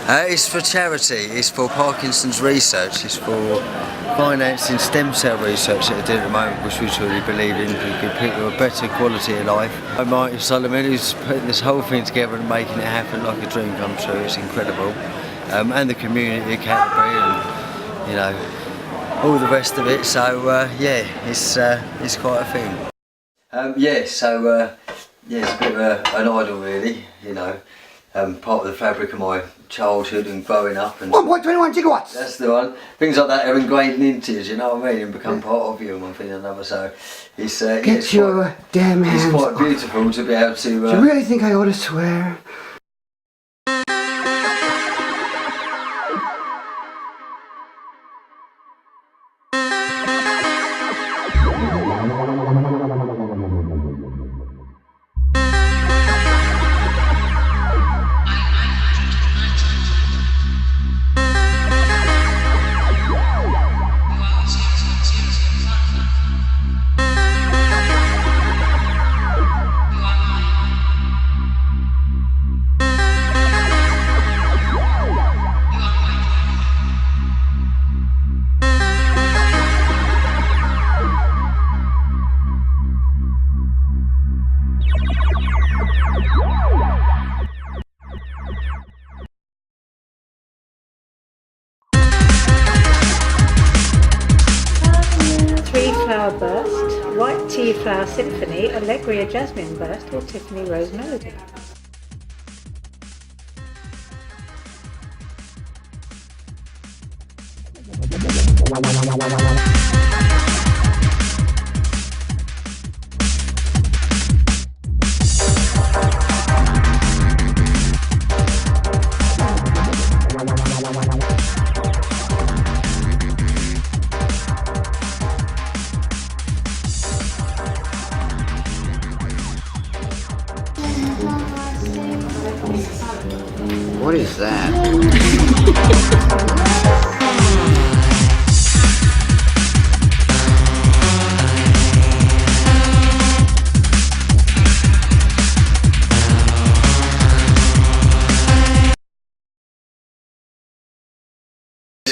It's for charity, it's for Parkinson's research, it's for financing stem cell research that they do at the moment, which we truly believe in, to give people a better quality of life. I'm Martin Solomon, who's putting this whole thing together and making it happen like a dream come true. It's incredible. And the community of Canterbury and, you know, all the rest of it, so yeah, it's quite a thing. Yeah, it's a bit of an idol really, you know. Part of the fabric of my childhood and growing up. And 1.21 gigawatts! That's the one. Things like that are ingrained into you, you know what I mean, and become part of you and one thing or another, so it's, Get your damn hands It's quite beautiful to be able to... Do you really think I ought to swear? Flower Burst, White Tea Flower Symphony, Allegria Jasmine Burst or Tiffany Rose Melody. What is that?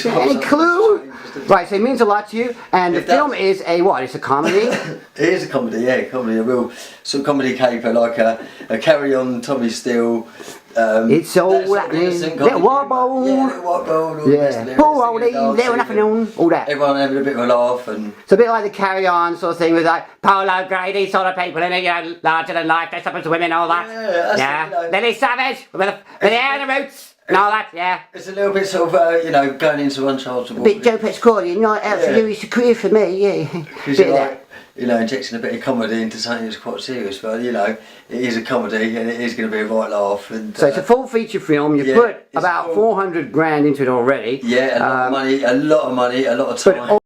Any clue? Right, so it means a lot to you, and the film is a what? It's a comedy? It is a comedy, yeah, comedy, a real sort of comedy caper, like a Carry On, Tommy Steele. It's all that little wobble. Yeah, little wobble. Yeah. Poor oldie, little nothing on, all that. Everyone having a bit of a laugh and... It's a bit like the Carry On sort of thing with like Polo Grady sort of people in it, you know, larger than life, dressed up as women, all that. Yeah, that's it, you know. Lily Savage, with the hair and the roots. And all that, yeah. It's a little bit sort of, you know, going into unchargeable. Bit Joe Pescori, not out for you, it's a career for me, yeah. Because you're like, you know, injecting a bit of comedy into something that's quite serious, but you know, it is a comedy and it is going to be a right laugh. And so it's a full feature film. You've put about 400 grand into it already. Yeah, a lot of money, a lot of time.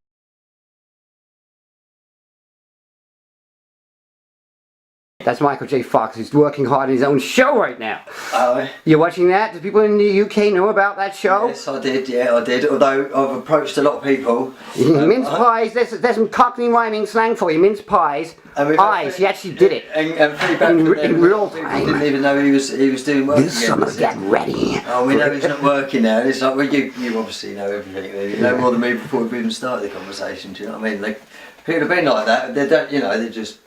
That's Michael J. Fox, who's working hard on his own show right now. Oh. You're watching that? Do people in the UK know about that show? Yes, I did, yeah, I did. Although I've approached a lot of people. Mince pies, there's some Cockney rhyming slang for you. Mince pies, eyes, he actually did it. And feedback in real time. Didn't even know he was doing work. This summer, get ready. Oh, we know he's not working now. It's like, well, you obviously know everything. You know more than me before we've even started the conversation, do you know what I mean? Like, people have been like that, they don't, you know, they just...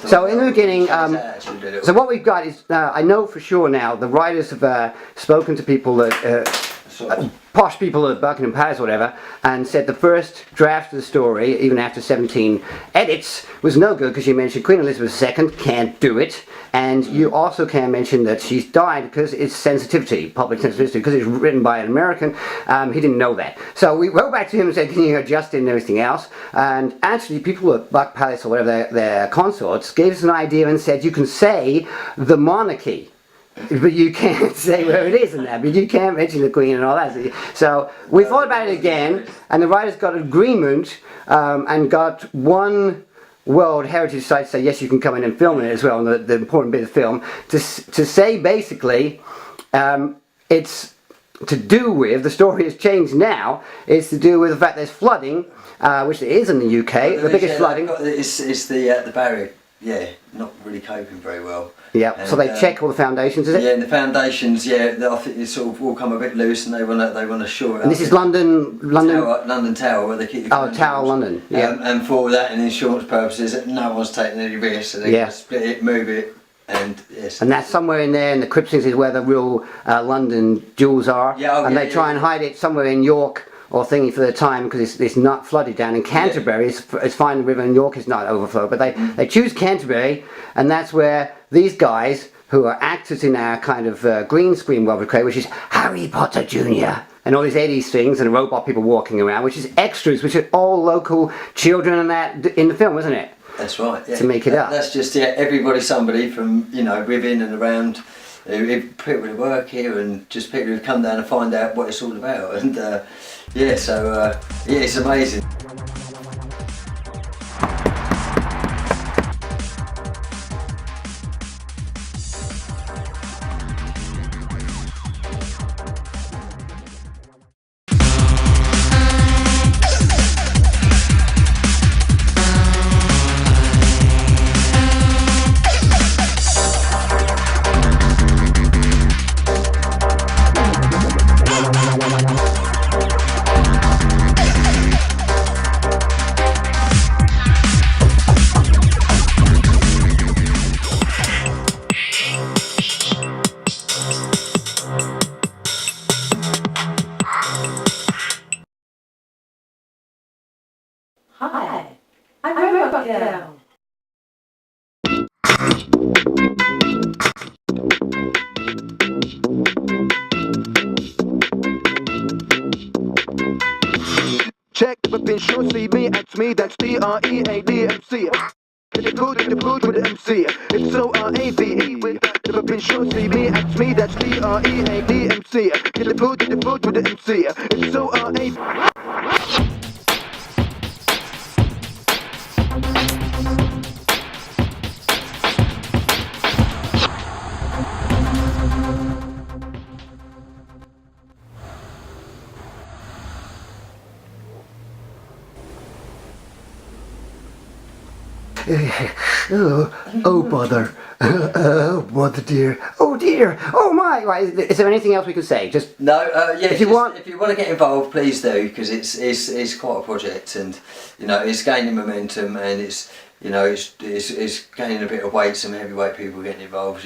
So in the beginning, so what we've got is, I know for sure now, the writers have spoken to people that, posh people at Buckingham Palace or whatever, and said the first draft of the story, even after 17 edits, was no good because you mentioned Queen Elizabeth II can't do it, and you also can mention that she's died because it's sensitivity, public sensitivity, because it's written by an American. He didn't know that. So we wrote back to him and said, can you adjust it and everything else? And actually people at Buck Palace or whatever their consorts gave us an idea and said you can say the monarchy, but you can't say where it is in that, but you can't mention the Queen and all that. So we thought about it again, and the writers got agreement and got one World Heritage Site to say yes, you can come in and film it as well, and the important bit of film, to say basically it's to do with, the story has changed now, it's to do with the fact there's flooding, which there is in the UK, the biggest flooding. It's the barrier yeah, not really coping very well. Yeah. And, So they check all the foundations, is it? Yeah, and the foundations, yeah, I think it's sort of all come a bit loose, and they want to shore it up. And this is London. London Tower, where they keep the Oh, Tower, London. Yeah. and for that and insurance purposes, no one's taking any risks, so they're going to split it, move it, and yes. And that's somewhere in there, and the crypt is where the real London jewels are. Yeah, and they try and hide it somewhere in York or thingy for the time, because it's not flooded down. In Canterbury, it's fine, the river in York is not overflowed, but they choose Canterbury, and that's where these guys, who are actors in our kind of green screen world we create, which is Harry Potter Jr. and all these Eddie's things and robot people walking around, which is extras, which are all local children and that in the film, isn't it? That's right. Yeah. To make it up. That's just everybody, somebody from within and around. People who work here and just people who come down and find out what it's all about, and yeah, so yeah, it's amazing. Hi, I'm a robot girl. Check the pin, show, see me, X me, that's TREADMC. Get the food with the MC. It's so R-A-V-E. The pin, show, see me, X me, that's TREADMC. Get the food with the MC. It's so R-A-V-E. Oh bother. Oh bother dear. Oh dear. Oh my. Right, is there anything else we can say? Just No, yeah. if you want to get involved, please do, because it's quite a project, and it's gaining momentum, and it's gaining a bit of weight. Some heavyweight people getting involved.